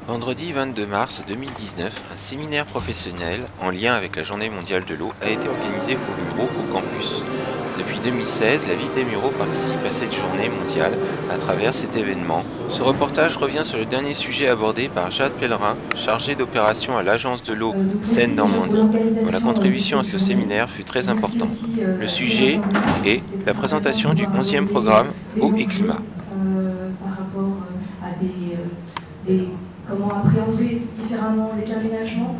Vendredi 22 mars 2019, un séminaire professionnel en lien avec la Journée mondiale de l'eau a été organisé au Mureaux au campus. Depuis 2016, la ville des Mureaux participe à cette journée mondiale à travers cet événement. Ce reportage revient sur le dernier sujet abordé par Jade Pellerin, chargée d'opération à l'agence de l'eau Donc merci déjà pour Seine-Normandie, dont la l'organisation de contribution à cette ce journée. séminaire fut très Merci importante. aussi Le tous les sujet intervenants parce que est c'était la très intéressant de présentation du pouvoir 11e aborder programme les Eau et enjeux Climat. par rapport à comment appréhender différemment les aménagements,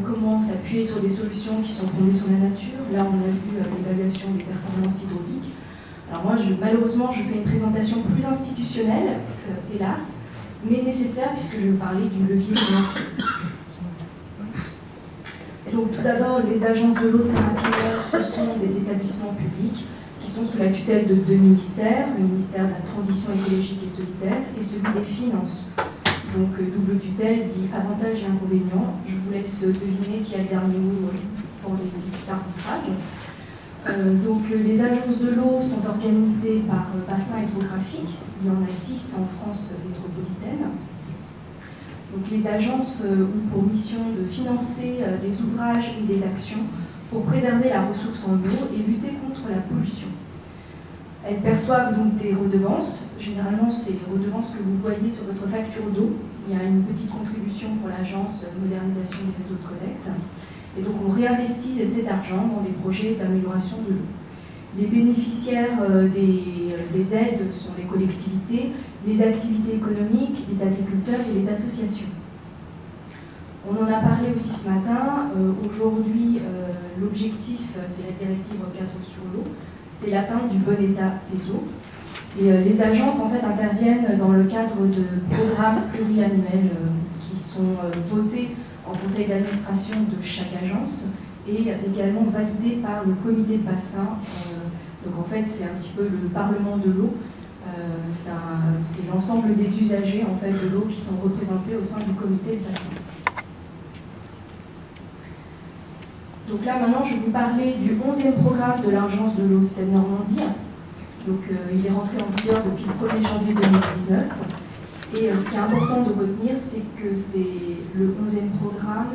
comment s'appuyer sur des solutions qui sont fondées sur la nature. Là, on a vu l'évaluation des performances hydrauliques. Alors moi, malheureusement, je fais une présentation plus institutionnelle, hélas, mais nécessaire puisque je vais parler du levier financier. Donc tout d'abord, les agences de l'eau Terre-Aquitaine, ce sont des établissements publics qui sont sous la tutelle de deux ministères, le ministère de la Transition écologique et solidaire et celui des Finances. Donc double tutelle dit avantages et inconvénients. Je vous laisse deviner qui a le dernier mot dans les arbitrages. Donc les agences de l'eau sont organisées par bassin hydrographique. Il y en a 6 en France métropolitaine. Donc les agences ont pour mission de financer des ouvrages et des actions pour préserver la ressource en eau et lutter contre la pollution. Elles perçoivent donc des redevances. Généralement, c'est les redevances que vous voyez sur votre facture d'eau. Il y a une petite contribution pour l'agence modernisation des réseaux de collecte. Et donc on réinvestit cet argent dans des projets d'amélioration de l'eau. Les bénéficiaires des aides sont les collectivités, les activités économiques, les agriculteurs et les associations. On en a parlé aussi ce matin. Aujourd'hui, l'objectif, c'est la directive cadre sur l'eau, c'est l'atteinte du bon état des eaux. Et les agences en fait interviennent dans le cadre de programmes pluriannuels qui sont votés en conseil d'administration de chaque agence et également validés par le comité de bassin. Donc en fait, c'est un petit peu le Parlement de l'eau. C'est l'ensemble des usagers en fait, de l'eau qui sont représentés au sein du comité de bassin. Donc là, maintenant, je vais vous parler du 11e programme de l'agence de l'eau Seine-Normandie. Donc il est rentré en vigueur depuis le 1er janvier 2019. Et ce qui est important de retenir, c'est que c'est le 11e programme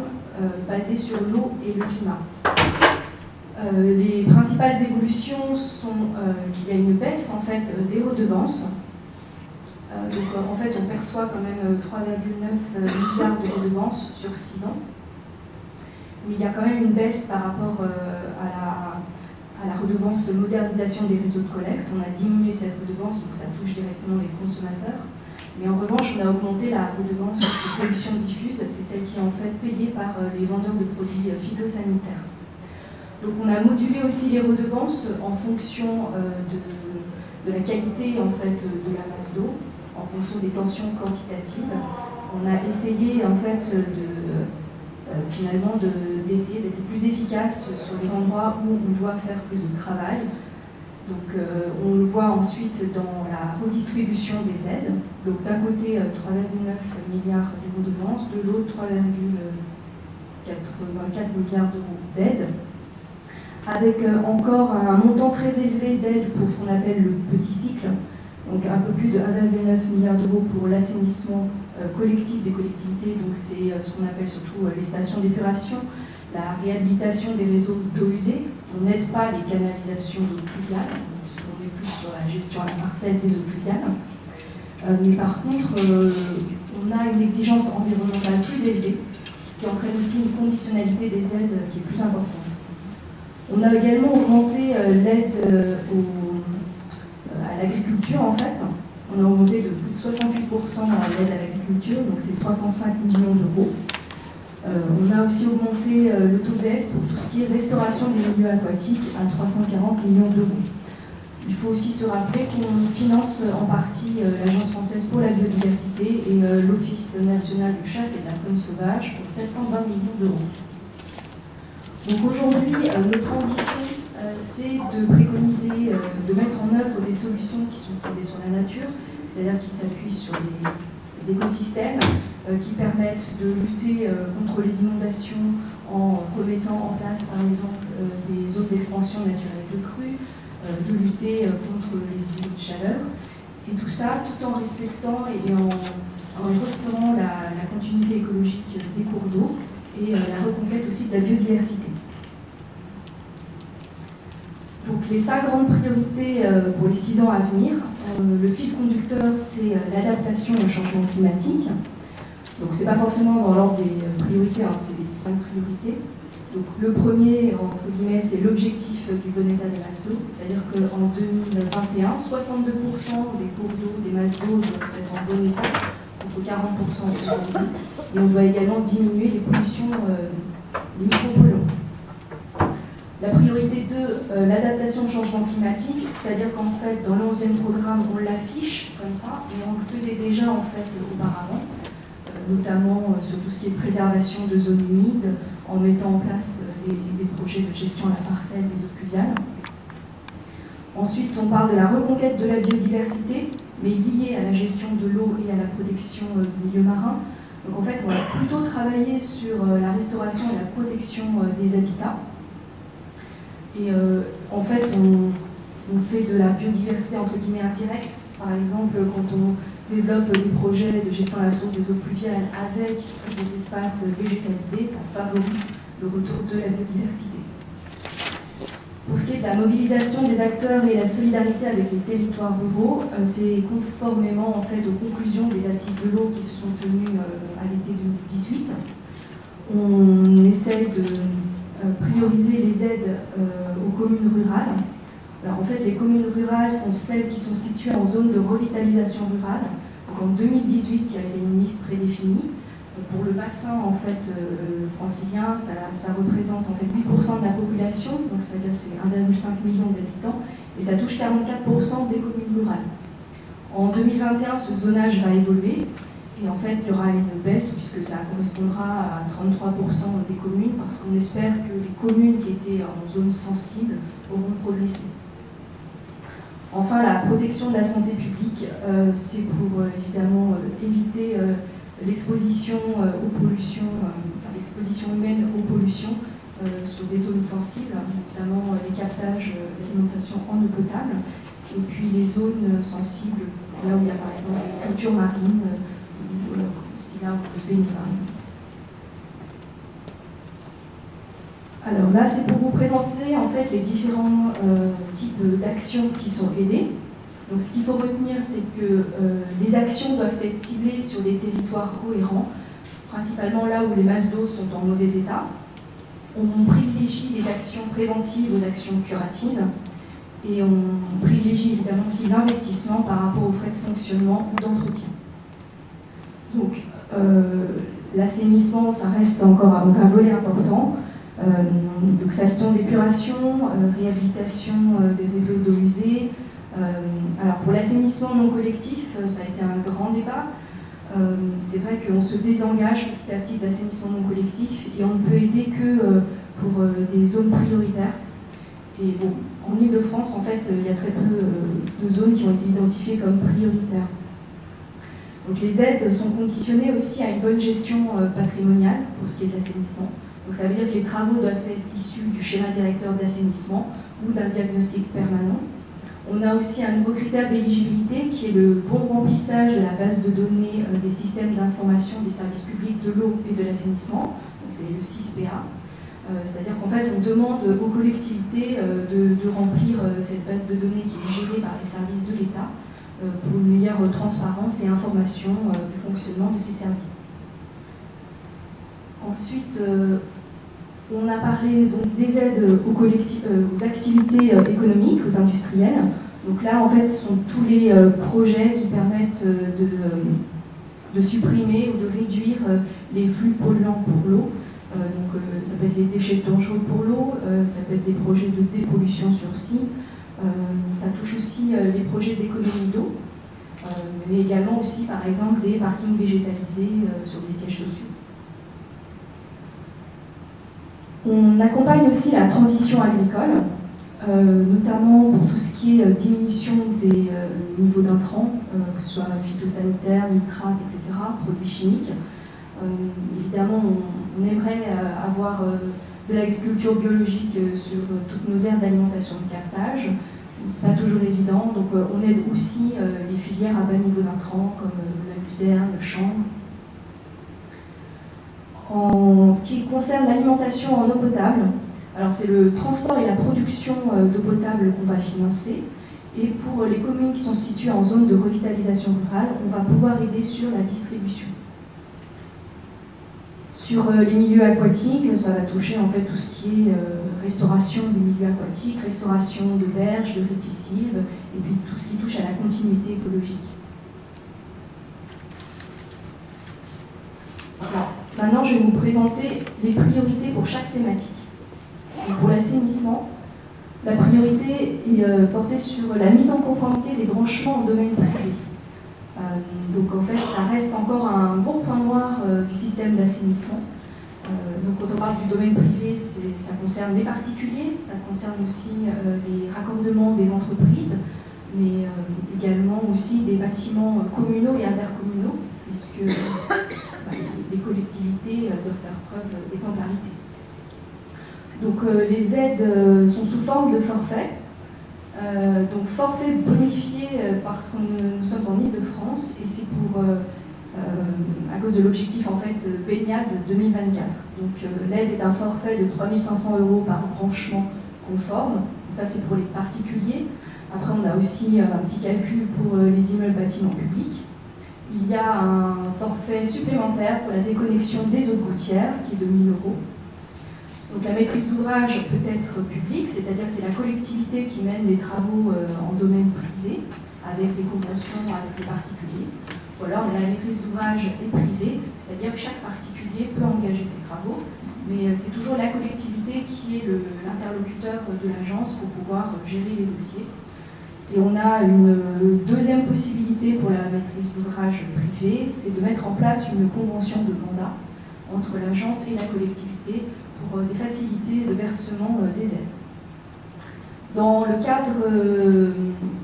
basé sur l'eau et le climat. Les principales évolutions sont qu'il y a une baisse en fait, des redevances. Donc en fait, on perçoit quand même 3,9 milliards de redevances sur 6 ans. Mais il y a quand même une baisse par rapport à la redevance modernisation des réseaux de collecte. On a diminué cette redevance, donc ça touche directement les consommateurs. Mais en revanche, on a augmenté la redevance de pollution diffuse, c'est celle qui est en fait payée par les vendeurs de produits phytosanitaires. Donc on a modulé aussi les redevances en fonction de la qualité en fait, de la masse d'eau, en fonction des tensions quantitatives. On a essayé en fait finalement d'essayer d'être plus efficace sur les endroits où on doit faire plus de travail. Donc on le voit ensuite dans la redistribution des aides. Donc d'un côté 3,9 milliards de redevances, de l'autre 3,84 milliards d'euros d'aides, avec encore un montant très élevé d'aide pour ce qu'on appelle le petit cycle, donc un peu plus de 1,9 milliard d'euros pour l'assainissement collectif des collectivités, donc c'est ce qu'on appelle surtout les stations d'épuration, la réhabilitation des réseaux d'eau usée. On n'aide pas les canalisations d'eau pluviale, on est plus sur la gestion à la parcelle des eaux pluviales. Mais par contre, on a une exigence environnementale plus élevée, ce qui entraîne aussi une conditionnalité des aides qui est plus importante. On a également augmenté l'aide à l'agriculture en fait. On a augmenté de plus de 68% l'aide à l'agriculture, donc c'est 305 millions d'euros. On a aussi augmenté le taux d'aide pour tout ce qui est restauration des milieux aquatiques à 340 millions d'euros. Il faut aussi se rappeler qu'on finance en partie l'Agence française pour la biodiversité et l'Office national de chasse et de la faune sauvage pour 720 millions d'euros. Donc aujourd'hui, notre ambition, c'est de préconiser, de mettre en œuvre des solutions qui sont fondées sur la nature, c'est-à-dire qui s'appuient sur les écosystèmes, qui permettent de lutter contre les inondations en remettant en place, par exemple, des zones d'expansion naturelle de crues, de lutter contre les îlots de chaleur, et tout ça tout en respectant et en en restaurant la continuité écologique des cours d'eau et la reconquête aussi de la biodiversité. Donc les 5 grandes priorités pour les 6 ans à venir. Le fil conducteur, c'est l'adaptation au changement climatique. Donc c'est pas forcément dans l'ordre des priorités, hein, c'est les 5 priorités. Donc le premier, entre guillemets, c'est l'objectif du bon état des masses d'eau, c'est-à-dire qu'en 2021, 62% des cours d'eau, des masses d'eau doivent être en bon état, contre 40% aujourd'hui. Et on doit également diminuer les pollutions, les micropolluants. La priorité 2, l'adaptation au changement climatique, c'est-à-dire qu'en fait, dans le 11e programme, on l'affiche comme ça, mais on le faisait déjà en fait auparavant, notamment sur tout ce qui est préservation de zones humides, en mettant en place des projets de gestion à la parcelle des eaux pluviales. Ensuite, on parle de la reconquête de la biodiversité, mais liée à la gestion de l'eau et à la protection du milieu marin. Donc en fait, on va plutôt travailler sur la restauration et la protection des habitats. Et en fait, on fait de la biodiversité entre guillemets indirecte. Par exemple, quand on développe des projets de gestion à la source des eaux pluviales avec des espaces végétalisés, ça favorise le retour de la biodiversité. Pour ce qui est de la mobilisation des acteurs et la solidarité avec les territoires ruraux, c'est conformément en fait aux conclusions des assises de l'eau qui se sont tenues à l'été 2018. On essaie de prioriser les aides aux communes rurales. Alors en fait, les communes rurales sont celles qui sont situées en zone de revitalisation rurale. Donc en 2018, il y avait une liste prédéfinie. Pour le bassin en fait, francilien, ça représente en fait 8% de la population, donc c'est-à-dire c'est 1,5 million d'habitants, et ça touche 44% des communes rurales. En 2021, ce zonage va évoluer, et en fait, il y aura une baisse puisque ça correspondra à 33% des communes, parce qu'on espère que les communes qui étaient en zone sensible auront progressé. Enfin, la protection de la santé publique, c'est pour évidemment éviter l'exposition aux pollutions, l'exposition humaine aux pollutions sur des zones sensibles, notamment les captages d'alimentation en eau potable, et puis les zones sensibles, là où il y a par exemple des cultures marines, aussi là où on peut se baigner par exemple. Alors là, c'est pour vous présenter en fait les différents types d'actions qui sont aidées. Donc ce qu'il faut retenir, c'est que les actions doivent être ciblées sur des territoires cohérents, principalement là où les masses d'eau sont en mauvais état. On privilégie les actions préventives aux actions curatives et on privilégie évidemment aussi l'investissement par rapport aux frais de fonctionnement ou d'entretien. Donc l'assainissement, ça reste encore un volet important. Donc station d'épuration, réhabilitation des réseaux d'eau usée. Alors pour l'assainissement non collectif, ça a été un grand débat. C'est vrai qu'on se désengage petit à petit de l'assainissement non collectif et on ne peut aider que pour des zones prioritaires. Et bon, en Ile-de-France, en fait, il y a très peu de zones qui ont été identifiées comme prioritaires. Donc les aides sont conditionnées aussi à une bonne gestion patrimoniale pour ce qui est de l'assainissement. Donc ça veut dire que les travaux doivent être issus du schéma directeur d'assainissement ou d'un diagnostic permanent. On a aussi un nouveau critère d'éligibilité qui est le bon remplissage de la base de données des systèmes d'information des services publics de l'eau et de l'assainissement, c'est le 6PA. C'est-à-dire qu'en fait, on demande aux collectivités de remplir cette base de données qui est gérée par les services de l'État pour une meilleure transparence et information du fonctionnement de ces services. Ensuite, on a parlé donc des aides aux activités économiques, aux industriels. Donc là, en fait, ce sont tous les projets qui permettent de supprimer ou de réduire les flux polluants pour l'eau. Donc ça peut être les déchets dangereux pour l'eau, ça peut être des projets de dépollution sur site, ça touche aussi les projets d'économie d'eau, mais également aussi, par exemple, des parkings végétalisés sur des sièges sociaux. On accompagne aussi la transition agricole, notamment pour tout ce qui est diminution des niveaux d'intrants, que ce soit phytosanitaires, nitrates, etc., produits chimiques. Évidemment, on aimerait avoir de l'agriculture biologique sur toutes nos aires d'alimentation de captage. c'est pas toujours évident. Donc on aide aussi les filières à bas niveau d'intrants comme la luzerne, le chanvre. En ce qui concerne l'alimentation en eau potable, alors c'est le transport et la production d'eau potable qu'on va financer. Et pour les communes qui sont situées en zone de revitalisation rurale, on va pouvoir aider sur la distribution. Sur les milieux aquatiques, ça va toucher en fait tout ce qui est restauration des milieux aquatiques, restauration de berges, de ripisylves, et puis tout ce qui touche à la continuité écologique. Alors, maintenant, je vais vous présenter les priorités pour chaque thématique. Et pour l'assainissement, la priorité est portée sur la mise en conformité des branchements en domaine privé. Donc en fait, ça reste encore un gros point noir du système d'assainissement. Donc quand on parle du domaine privé, ça concerne les particuliers, ça concerne aussi les raccordements des entreprises, mais également aussi des bâtiments communaux et intercommunaux, puisque les collectivités doivent faire preuve d'exemplarité. Donc les aides sont sous forme de forfait. Donc forfait bonifié parce que nous sommes en Île-de-France et c'est pour à cause de l'objectif en fait baignade 2024. Donc l'aide est un forfait de 3 500 € par branchement conforme. Donc, ça c'est pour les particuliers. Après on a aussi un petit calcul pour les immeubles bâtiments publics. Il y a un forfait supplémentaire pour la déconnexion des eaux gouttières qui est de 1 000 €. Donc la maîtrise d'ouvrage peut être publique, c'est-à-dire c'est la collectivité qui mène les travaux en domaine privé, avec des conventions avec les particuliers. Ou alors la maîtrise d'ouvrage est privée, c'est-à-dire que chaque particulier peut engager ses travaux, mais c'est toujours la collectivité qui est l'interlocuteur de l'agence pour pouvoir gérer les dossiers. Et on a une deuxième possibilité pour la maîtrise d'ouvrage privée, c'est de mettre en place une convention de mandat entre l'agence et la collectivité pour des facilités de versement des aides. Dans le cadre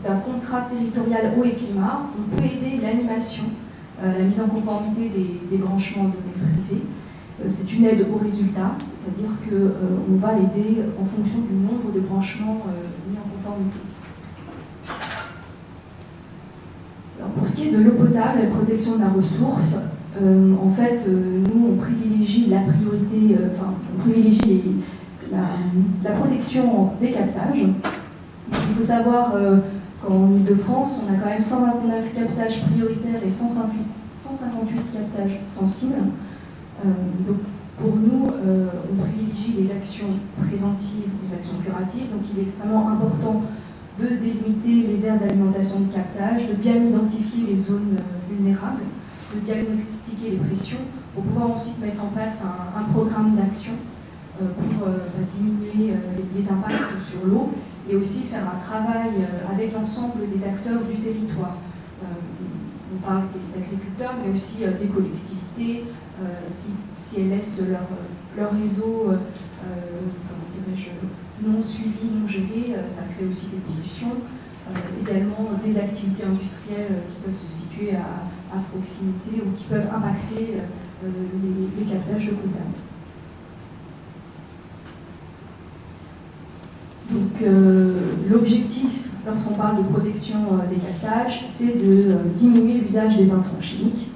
d'un contrat territorial eau et climat, on peut aider l'animation, la mise en conformité des branchements de domaine privé. C'est une aide au résultat, c'est-à-dire qu'on va aider en fonction du nombre de branchements mis en conformité. Alors pour ce qui est de l'eau potable et protection de la ressource, en fait, nous, on privilégie la priorité, on privilégie la protection des captages. Donc, il faut savoir qu'en Île-de-France, on a quand même 129 captages prioritaires et 158 captages sensibles. Donc, pour nous, on privilégie les actions préventives aux actions curatives. Donc, il est extrêmement important de délimiter les aires d'alimentation de captage, de bien identifier les zones vulnérables, de diagnostiquer les pressions pour pouvoir ensuite mettre en place un programme d'action pour diminuer les impacts sur l'eau et aussi faire un travail avec l'ensemble des acteurs du territoire. On parle des agriculteurs, mais aussi des collectivités, si elles laissent leur réseau non suivi, non géré, ça crée aussi des pollutions. Également des activités industrielles qui peuvent se situer à proximité ou qui peuvent impacter les captages d'eau potable. Donc l'objectif, lorsqu'on parle de protection des captages, c'est de diminuer l'usage des intrants chimiques.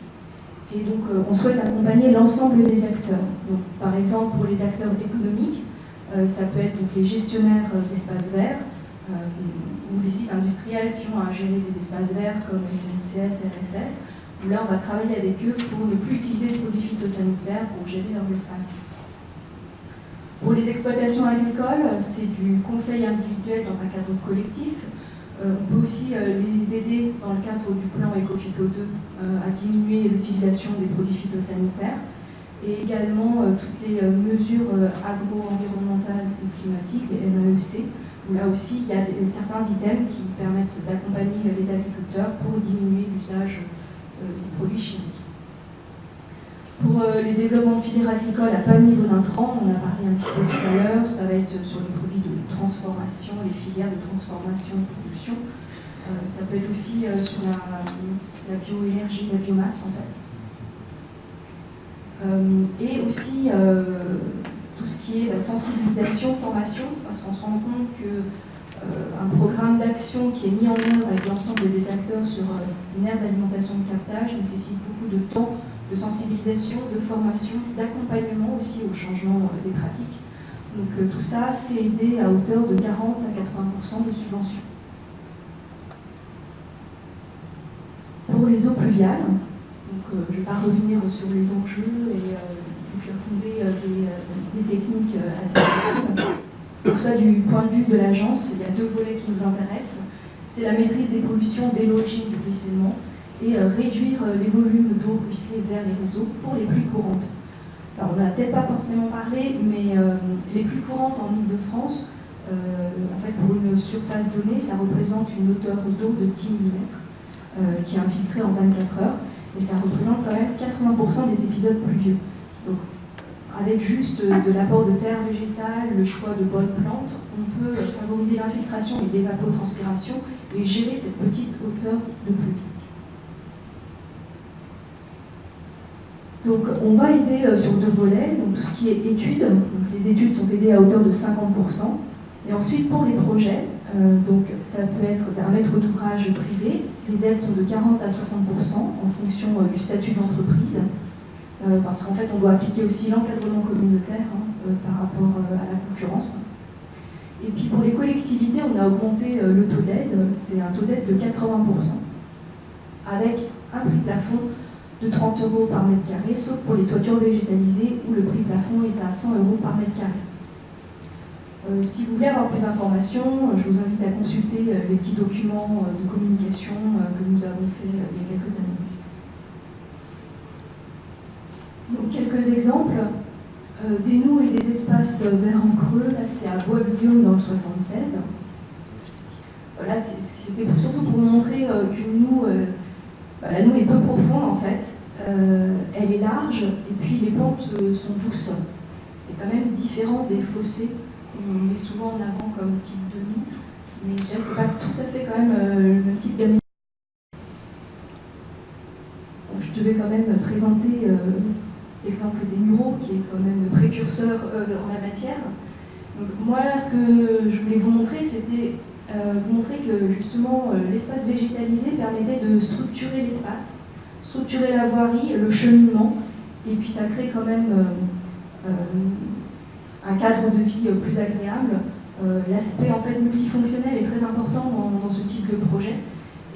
Et donc on souhaite accompagner l'ensemble des acteurs. Donc, par exemple, pour les acteurs économiques, ça peut être donc, les gestionnaires d'espaces verts, ou les sites industriels qui ont à gérer des espaces verts comme SNCF, RFF, où là on va travailler avec eux pour ne plus utiliser de produits phytosanitaires pour gérer leurs espaces. Pour les exploitations agricoles, c'est du conseil individuel dans un cadre collectif. On peut aussi les aider dans le cadre du plan Ecophyto 2 à diminuer l'utilisation des produits phytosanitaires et également toutes les mesures agro-environnementales ou climatiques, les MAEC, où là aussi il y a certains items qui permettent d'accompagner les agriculteurs pour diminuer l'usage des produits chimiques. Pour les développements de filières agricoles à pas de niveau d'intrants, on a parlé un petit peu tout à l'heure, ça va être sur les produits de transformation, les filières de transformation et de production. Ça peut être aussi sur la bioénergie, la biomasse en fait. Et aussi tout ce qui est sensibilisation, formation, parce qu'on se rend compte que un programme d'action qui est mis en œuvre avec l'ensemble des acteurs sur une aire d'alimentation de captage nécessite beaucoup de temps, de sensibilisation, de formation, d'accompagnement aussi au changement des pratiques. Donc tout ça, c'est aidé à hauteur de 40 à 80% de subventions. Pour les eaux pluviales, donc, je ne vais pas revenir sur les enjeux et fonder des techniques alternatives. Donc, soit du point de vue de l'agence, il y a deux volets qui nous intéressent. C'est la maîtrise des pollutions dès l'origine du ruissellement et réduire les volumes d'eau ruisselée vers les réseaux pour les pluies courantes. Alors, on n'a peut-être pas forcément parlé, mais les pluies courantes en Île-de-France, en fait, pour une surface donnée, ça représente une hauteur d'eau de 10 mm qui est infiltrée en 24 heures, et ça représente quand même 80% des épisodes pluvieux. Donc, avec juste de l'apport de terre végétale, le choix de bonnes plantes, on peut favoriser l'infiltration et l'évapotranspiration et gérer cette petite hauteur de pluie. Donc on va aider sur deux volets, donc tout ce qui est études, donc les études sont aidées à hauteur de 50%, et ensuite pour les projets, donc ça peut être d'un maître d'ouvrage privé, les aides sont de 40 à 60% en fonction du statut de l'entreprise, parce qu'en fait on doit appliquer aussi l'encadrement communautaire par rapport à la concurrence. Et puis pour les collectivités, on a augmenté le taux d'aide, c'est un taux d'aide de 80%, avec un prix plafond de 30 € par mètre carré, sauf pour les toitures végétalisées où le prix plafond est à 100 € par mètre carré. Si vous voulez avoir plus d'informations, je vous invite à consulter les petits documents de communication que nous avons fait il y a quelques années. Donc quelques exemples des noues et des espaces verts en creux. Là c'est à Bois-Guillaume dans le 76. Là c'était surtout pour vous montrer qu'une noue, la noue est peu profonde en fait, elle est large et puis les pentes sont douces. C'est quand même différent des fossés qu'on met souvent en avant comme type de noue, mais je dirais que c'est pas tout à fait quand même le même type d'amélioration. Je devais quand même présenter l'exemple des muraux qui est quand même précurseur en la matière. Donc, moi là, ce que je voulais vous montrer, c'était vous montrer que justement l'espace végétalisé permettait de structurer l'espace, structurer la voirie, le cheminement, et puis ça crée quand même un cadre de vie plus agréable. L'aspect en fait multifonctionnel est très important dans ce type de projet,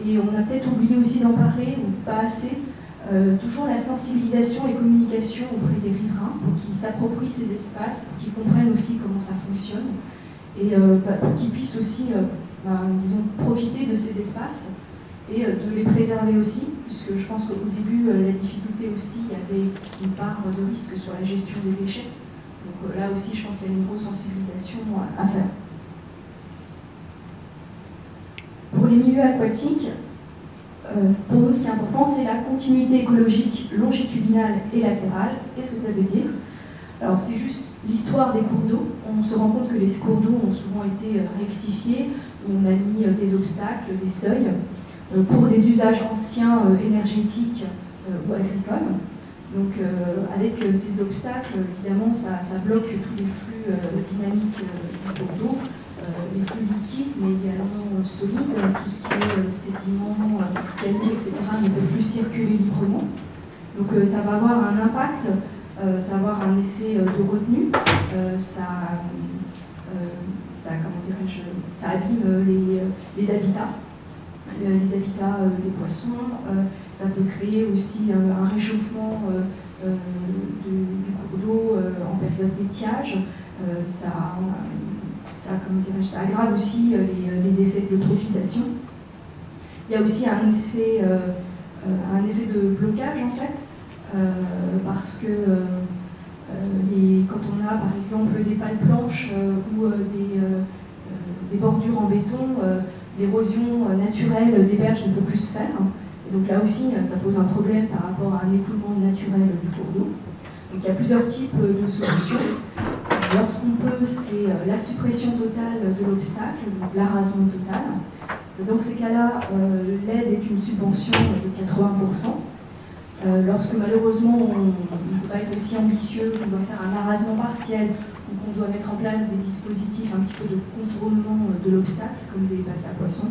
et on a peut-être oublié aussi d'en parler, ou pas assez, toujours la sensibilisation et communication auprès des riverains pour qu'ils s'approprient ces espaces, pour qu'ils comprennent aussi comment ça fonctionne, et pour qu'ils puissent aussi disons, profiter de ces espaces et de les préserver aussi, puisque je pense qu'au début, la difficulté aussi, il y avait une part de risque sur la gestion des déchets. Donc là aussi, je pense qu'il y a une grosse sensibilisation à faire. Pour les milieux aquatiques, pour nous, ce qui est important, c'est la continuité écologique longitudinale et latérale. Qu'est-ce que ça veut dire? Alors, c'est juste l'histoire des cours d'eau. On se rend compte que les cours d'eau ont souvent été rectifiés, où on a mis des obstacles, des seuils, pour des usages anciens énergétiques ou agricoles. Donc, avec ces obstacles, évidemment, ça bloque tous les flux dynamiques du cours d'eau, les flux liquides, mais également solides, tout ce qui est sédiments, cailloux, etc., ne peut plus circuler librement. Donc, ça va avoir un impact, ça va avoir un effet de retenue, ça abîme les habitats. Les habitats des poissons, ça peut créer aussi un réchauffement du cours d'eau en période d'étiage, ça aggrave aussi les effets de l'eutrophisation. Il y a aussi un effet de blocage en fait, parce que quand on a par exemple des pales planches ou des bordures en béton, l'érosion naturelle des berges ne peut plus se faire. Et donc là aussi, ça pose un problème par rapport à un écoulement naturel du cours d'eau. Donc il y a plusieurs types de solutions. Alors ce qu'on peut, c'est la suppression totale de l'obstacle, donc l'arasement total. Dans ces cas-là, l'aide est une subvention de 80%. Lorsque malheureusement on ne peut pas être aussi ambitieux, on doit faire un arasement partiel Donc on doit mettre en place des dispositifs un petit peu de contournement de l'obstacle, comme des passes à poissons.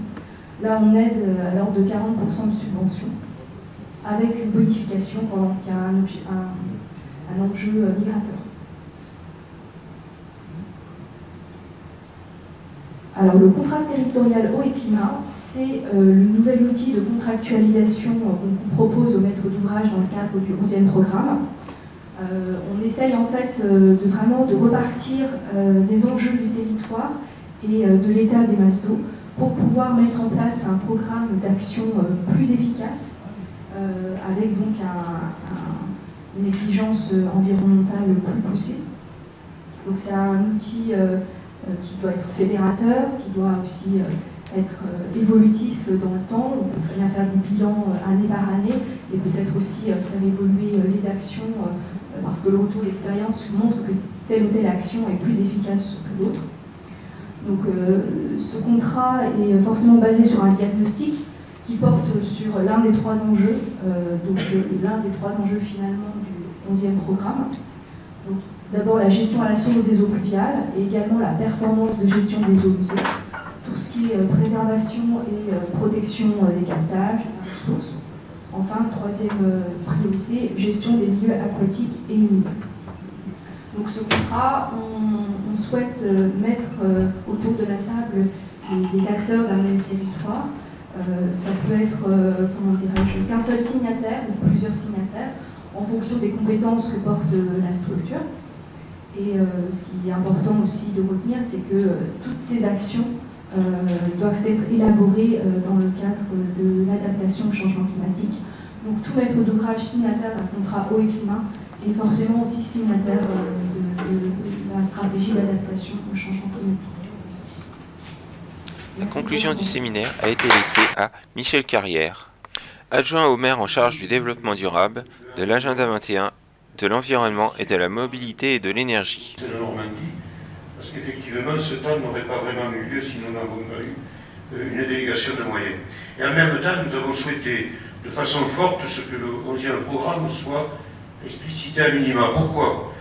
Là, on aide à l'ordre de 40% de subvention, avec une bonification pendant qu'il y a un enjeu migrateur. Alors, le contrat territorial eau et climat, c'est le nouvel outil de contractualisation qu'on propose aux maîtres d'ouvrage dans le cadre du 11e programme. On essaye en fait vraiment de repartir des enjeux du territoire et de l'état des masses d'eau pour pouvoir mettre en place un programme d'action plus efficace avec donc une exigence environnementale plus poussée. Donc c'est un outil qui doit être fédérateur, qui doit aussi être évolutif dans le temps. On peut très bien faire des bilans année par année et peut-être aussi faire évoluer les actions parce que le retour d'expérience montre que telle ou telle action est plus efficace que l'autre. Donc ce contrat est forcément basé sur un diagnostic qui porte sur l'un des trois enjeux, l'un des trois enjeux finalement du 11e programme. Donc, d'abord la gestion à la source des eaux pluviales et également la performance de gestion des eaux usées, tout ce qui est préservation et protection des captages, des ressources. Enfin, troisième priorité, gestion des milieux aquatiques et humides. Donc ce contrat, on souhaite mettre autour de la table les acteurs d'un même territoire. Ça peut être, comment dirais-je, qu'un seul signataire ou plusieurs signataires en fonction des compétences que porte la structure. Et ce qui est important aussi de retenir, c'est que toutes ces actions doivent être élaborées dans le cadre de l'adaptation au changement climatique. Donc tout maître d'ouvrage signataire d'un contrat eau et climat est forcément aussi signataire de la stratégie d'adaptation au changement climatique. La conclusion du séminaire a été laissée à Michel Carrière, adjoint au maire en charge du développement durable, de l'agenda 21, de l'environnement et de la mobilité et de l'énergie. C'est la Normandie, parce qu'effectivement, ce temps n'aurait pas vraiment eu lieu si nous n'avons pas eu une délégation de moyens. Et en même temps, nous avons souhaité de façon forte ce que le 11e programme soit explicité à minima. Pourquoi ?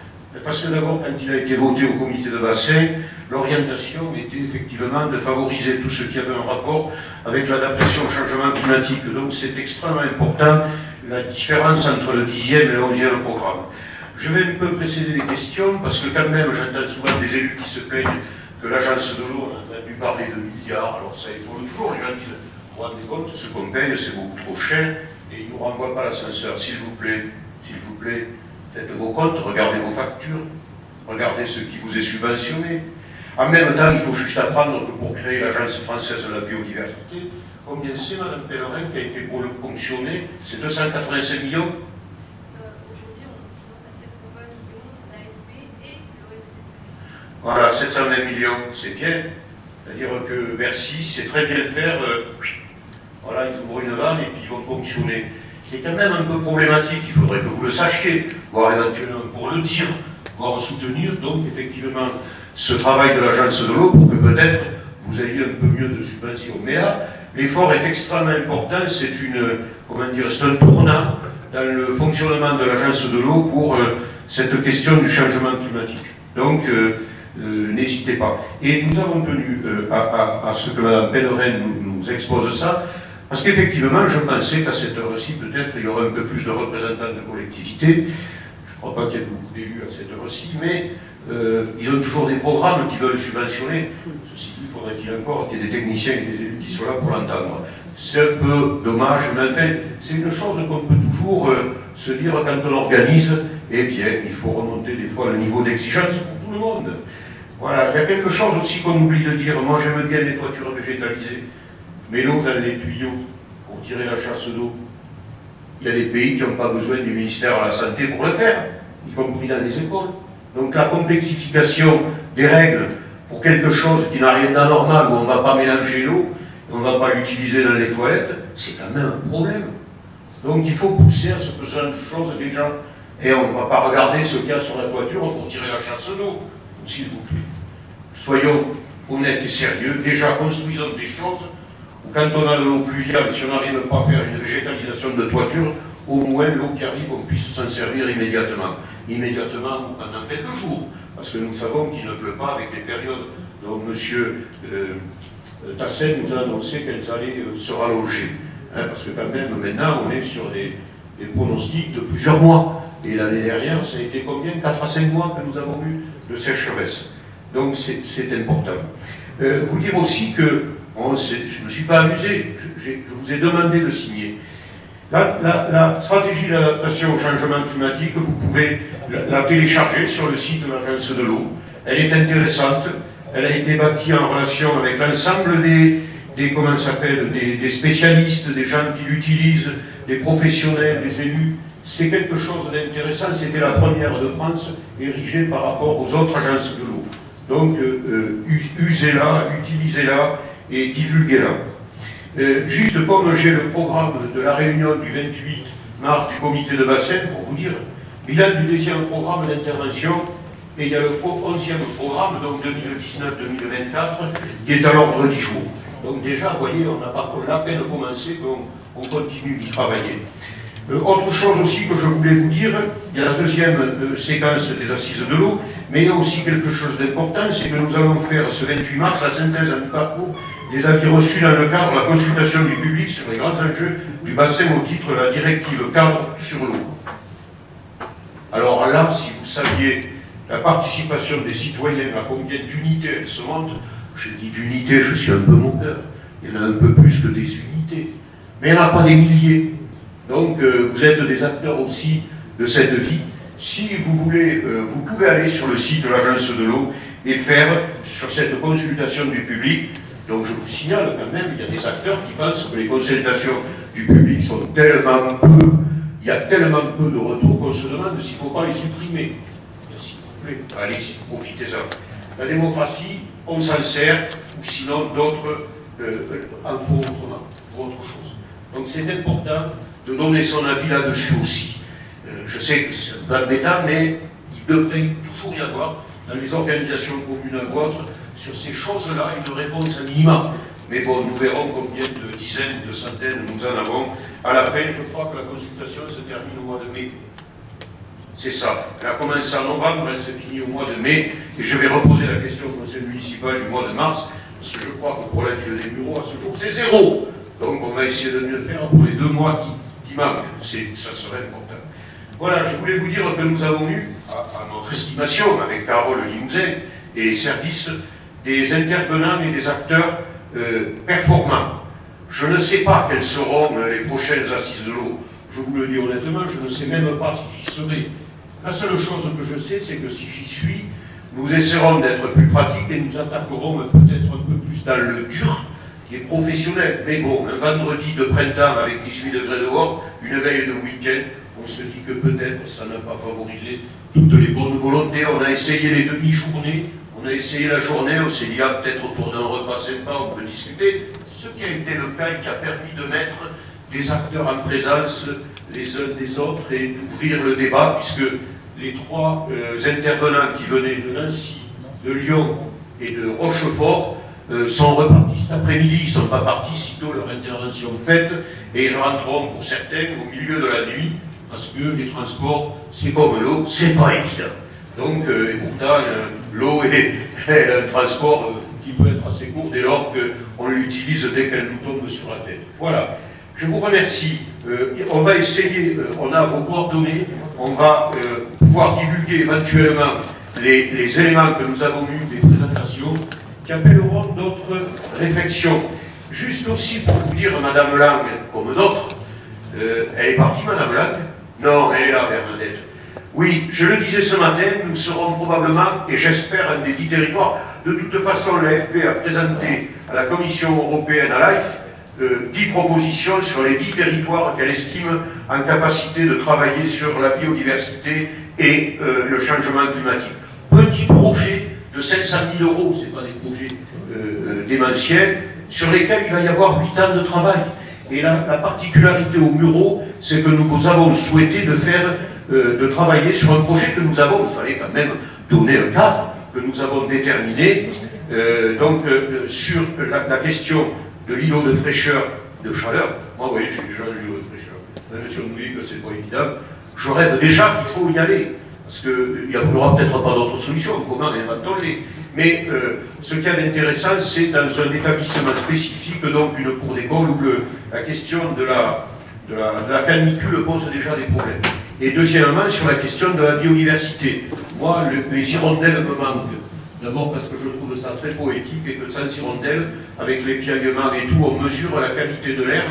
Parce que d'abord, quand il a été voté au comité de bassin, l'orientation était effectivement de favoriser tout ce qui avait un rapport avec l'adaptation au changement climatique. Donc c'est extrêmement important la différence entre le 10e et le 11e programme. Je vais un peu précéder les questions parce que quand même j'entends souvent des élus qui se plaignent que l'agence de l'eau, on a entendu parler de milliards, alors ça il faut toujours, les gens disent, vous vous rendez compte, ce qu'on paye c'est beaucoup trop cher et ils ne nous renvoient pas l'ascenseur, s'il vous plaît, faites vos comptes, regardez vos factures, regardez ce qui vous est subventionné. En même temps, il faut juste apprendre que pour créer l'Agence française de la biodiversité, combien c'est, Mme Pellerin, qui a été pour le ponctionner? C'est 285 millions. Aujourd'hui, on finance à 720 millions l'AFP et l'ONCF. Voilà, 720 millions, c'est bien. C'est-à-dire que Bercy sait très bien faire. Voilà, ils ouvrent une vanne et puis ils vont ponctionner. C'est quand même un peu problématique, il faudrait que vous le sachiez, voire éventuellement pour le dire, voire soutenir, donc effectivement, ce travail de l'agence de l'eau pour que peut-être vous ayez un peu mieux de subventions. Mais là, l'effort est extrêmement important, c'est un tournant dans le fonctionnement de l'agence de l'eau pour cette question du changement climatique. Donc, n'hésitez pas. Et nous avons tenu à ce que Mme Pellerin nous expose ça, parce qu'effectivement, je pensais qu'à cette heure-ci, peut-être, il y aura un peu plus de représentants de collectivités. Je ne crois pas qu'il y ait beaucoup d'élus à cette heure-ci, mais ils ont toujours des programmes qui veulent subventionner. Ceci dit, il faudrait-il encore qu'il y ait des techniciens et des élus qui soient là pour l'entendre. C'est un peu dommage, mais en fait, c'est une chose qu'on peut toujours se dire quand on organise. Eh bien, il faut remonter des fois le niveau d'exigence pour tout le monde. Voilà, il y a quelque chose aussi qu'on oublie de dire. Moi, j'aime bien les toitures végétalisées. Mais l'eau dans les tuyaux pour tirer la chasse d'eau, il y a des pays qui n'ont pas besoin du ministère de la Santé pour le faire, y compris dans les écoles. Donc la complexification des règles pour quelque chose qui n'a rien d'anormal, où on ne va pas mélanger l'eau, et on ne va pas l'utiliser dans les toilettes, c'est quand même un problème. Donc il faut pousser à ce que ce genre de choses déjà, et on ne va pas regarder ce qu'il y a sur la toiture pour tirer la chasse d'eau, s'il vous plaît. Soyons honnêtes et sérieux, déjà construisons des choses. Quand on a de l'eau pluviale, si on n'arrive pas à faire une végétalisation de toiture, au moins l'eau qui arrive, on puisse s'en servir immédiatement. Immédiatement ou pendant quelques jours. parce que nous savons qu'il ne pleut pas avec les périodes dont M. Tassen nous a annoncé qu'elles allaient se rallonger. Hein, parce que quand même, maintenant, on est sur des pronostics de plusieurs mois. Et l'année dernière, ça a été combien? 4 à 5 mois que nous avons eu de sécheresse. Donc c'est important. Vous dire aussi que je ne me suis pas amusé, je vous ai demandé de signer. La stratégie d'adaptation au changement climatique, vous pouvez la télécharger sur le site de l'Agence de l'eau. Elle est intéressante. Elle a été bâtie en relation avec l'ensemble des spécialistes, des gens qui l'utilisent, des professionnels, des élus. C'est quelque chose d'intéressant. C'était la première de France érigée par rapport aux autres agences de l'eau. Donc, usez-la, utilisez-la et divulguez-la. Juste comme j'ai le programme de la réunion du 28 mars du comité de bassin, pour vous dire, il a du 10e programme d'intervention et il y a le 11e programme, donc 2019-2024, qui est à l'ordre du jour. Donc déjà, vous voyez, on n'a pas à peine commencé, on continue d'y travailler. Autre chose aussi que je voulais vous dire, il y a la deuxième séquence des assises de l'eau, mais il y a aussi quelque chose d'important, c'est que nous allons faire ce 28 mars la synthèse du parcours des avis reçus dans le cadre de la consultation du public sur les grands enjeux du bassin au titre de la directive cadre sur l'eau. Alors là, si vous saviez la participation des citoyens, à combien d'unités elle se monte, je dis d'unités, je suis un peu moqueur, il y en a un peu plus que des unités, mais il n'y en a pas des milliers. Donc vous êtes des acteurs aussi de cette vie. Si vous voulez, vous pouvez aller sur le site de l'Agence de l'eau et faire sur cette consultation du public. Donc je vous signale quand même, il y a des acteurs qui pensent que les consultations du public sont tellement peu, il y a tellement peu de retours qu'on se demande s'il ne faut pas les supprimer. S'il vous plaît, allez, profitez-en. La démocratie, on s'en sert, ou sinon d'autres en font autrement, pour autre chose. Donc c'est important de donner son avis là-dessus aussi. Je sais que c'est un peu embêtant, mais il devrait toujours y avoir, dans les organisations communes ou autres, sur ces choses-là, une réponse à minima. Mais bon, nous verrons combien de dizaines, de centaines nous en avons. À la fin, je crois que la consultation se termine au mois de mai. C'est ça. Elle a commencé en novembre, elle se finit au mois de mai. Et je vais reposer la question au conseil municipal du mois de mars, parce que je crois que pour la ville des Mureaux, à ce jour, c'est 0. Donc on va essayer de mieux faire pour les 2 mois qui manquent. Ça serait important. Voilà, je voulais vous dire que nous avons eu, à notre estimation, avec Carole Limousin et les services, des intervenants et des acteurs performants. Je ne sais pas quelles seront les prochaines assises de l'eau. Je vous le dis honnêtement, je ne sais même pas si j'y serai. La seule chose que je sais, c'est que si j'y suis, nous essaierons d'être plus pratiques et nous attaquerons peut-être un peu plus dans le dur, qui est professionnel. Mais bon, un vendredi de printemps avec 18 degrés dehors, une veille de week-end, on se dit que peut-être ça n'a pas favorisé toutes les bonnes volontés. On a essayé les demi-journées, on a essayé la journée, on s'est dit, ah, peut-être autour d'un repas sympa, on peut discuter. Ce qui a été le cas et qui a permis de mettre des acteurs en présence les uns des autres et d'ouvrir le débat, puisque les 3 intervenants qui venaient de Nancy, de Lyon et de Rochefort sont repartis cet après-midi. Ils ne sont pas partis sitôt leur intervention faite et ils rentreront pour certains au milieu de la nuit, parce que les transports, c'est comme l'eau, c'est pas évident. Donc, et pourtant, l'eau est un transport qui peut être assez court dès lors qu'on l'utilise dès qu'elle nous tombe sur la tête. Voilà. Je vous remercie. On va essayer, on a vos coordonnées, on va pouvoir divulguer éventuellement les éléments que nous avons eus des présentations qui appelleront d'autres réflexions. Juste aussi pour vous dire, Madame Lang, comme d'autres, elle est partie, Madame Lang? Non, elle est là, Bernadette. Oui, je le disais ce matin, nous serons probablement, et j'espère, un des 10 territoires. De toute façon, l'AFP a présenté à la Commission européenne, à l'AIF, 10 propositions sur les 10 territoires qu'elle estime en capacité de travailler sur la biodiversité et le changement climatique. Petit projet de 500 000 €, ce n'est pas des projets démentiels, sur lesquels il va y avoir 8 ans de travail. Et la particularité aux Mureaux, c'est que nous avons souhaité de travailler sur un projet que nous avons, il fallait quand même donner un cadre, que nous avons déterminé, sur la question de l'îlot de fraîcheur, de chaleur. Moi, oui, j'ai déjà l'îlot de fraîcheur. Même si on nous dit que c'est pas évident, je rêve déjà qu'il faut y aller. parce qu'il n'y aura peut-être pas d'autre solution, comment inventons-les. Mais ce qu'il y a d'intéressant, c'est dans un établissement spécifique, donc une cour d'école, où la question de la canicule pose déjà des problèmes. Et deuxièmement, sur la question de la biodiversité. Moi, les hirondelles me manquent. D'abord parce que je trouve ça très poétique et que sans hirondelles, avec les piaillements et tout, on mesure la qualité de l'air,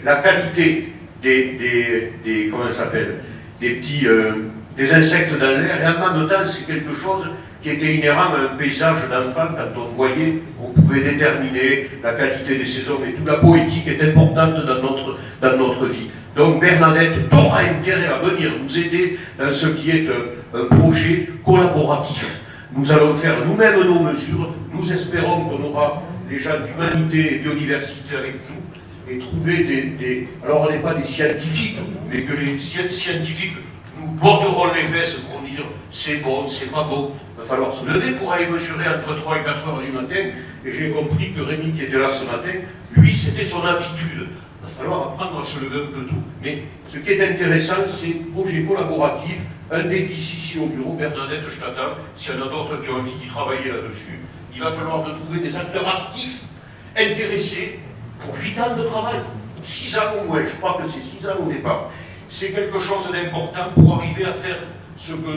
la qualité des comment ça s'appelle, des insectes dans l'air, et en même temps, c'est quelque chose qui était inhérent à un paysage d'enfant. Quand on voyait, on pouvait déterminer la qualité des saisons et tout. La poétique est importante dans notre vie. Donc Bernadette aura intérêt à venir nous aider dans ce qui est un projet collaboratif. Nous allons faire nous-mêmes nos mesures. Nous espérons qu'on aura les gens d'humanité et biodiversité avec nous et trouver des... Alors on n'est pas des scientifiques, mais que les scientifiques nous botteront les fesses pour dire c'est bon, c'est pas bon. Il va falloir se lever pour aller mesurer entre 3 et 4 heures du matin. Et j'ai compris que Rémi qui était là ce matin, lui c'était son habitude. Il va falloir apprendre à se lever un peu tôt. Mais ce qui est intéressant, c'est projet collaboratif. Un des 10 ici au bureau, Bernadette, je t'attends. S'il y en a d'autres qui ont envie d'y travailler là-dessus, il va falloir de trouver des acteurs actifs, intéressés, pour 8 ans de travail. 6 ans au moins, je crois que c'est 6 ans au départ. C'est quelque chose d'important pour arriver à faire ce que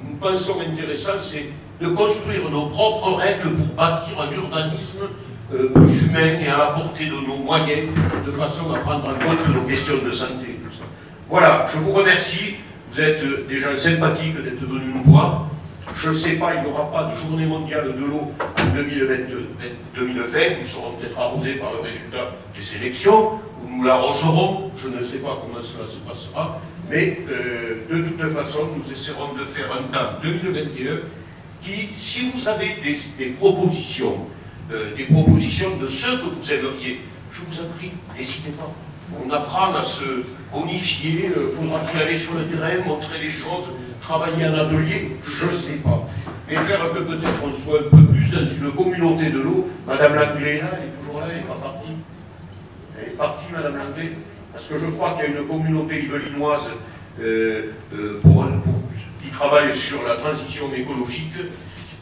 nous pensons intéressant, c'est de construire nos propres règles pour bâtir un urbanisme plus humain et à la portée de nos moyens, de façon à prendre en compte nos questions de santé et tout ça. Voilà, je vous remercie. Vous êtes des gens sympathiques d'être venus nous voir. Je ne sais pas, il n'y aura pas de journée mondiale de l'eau en 2020. Nous serons peut-être arrosés par le résultat des élections, ou nous l'arroserons. Je ne sais pas comment cela se passera. Mais de toute façon, nous essaierons de faire un temps 2021 qui, si vous avez des propositions de ce que vous aimeriez, je vous en prie, n'hésitez pas. On apprend à se bonifier, faudra-t-il aller sur le terrain, montrer les choses, travailler en atelier, je ne sais pas. Mais faire que peut-être on soit un peu plus dans une communauté de l'eau. Madame Langlais, là, elle est toujours là, elle n'est pas partie. Elle est partie, Madame Langlais, parce que je crois qu'il y a une communauté yvelinoise qui travaille sur la transition écologique.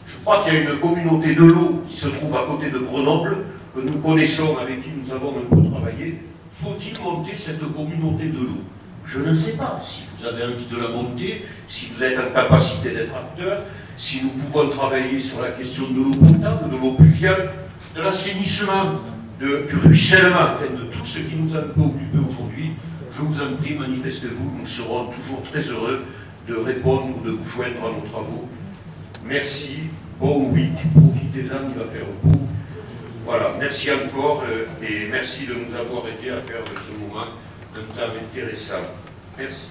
Je crois qu'il y a une communauté de l'eau qui se trouve à côté de Grenoble, que nous connaissons, avec qui nous avons un peu travaillé. Faut-il monter cette communauté de l'eau? Je ne sais pas. Si vous avez envie de la monter, si vous êtes en capacité d'être acteur, si nous pouvons travailler sur la question de l'eau potable, de l'eau pluviale, de l'assainissement, du ruissellement, enfin de tout ce qui nous a un peu occupé aujourd'hui, je vous en prie, manifestez-vous, nous serons toujours très heureux de répondre ou de vous joindre à nos travaux. Merci, bon week, profitez-en, il va faire beau. Voilà, merci encore et merci de nous avoir aidés à faire de ce moment un temps intéressant. Merci.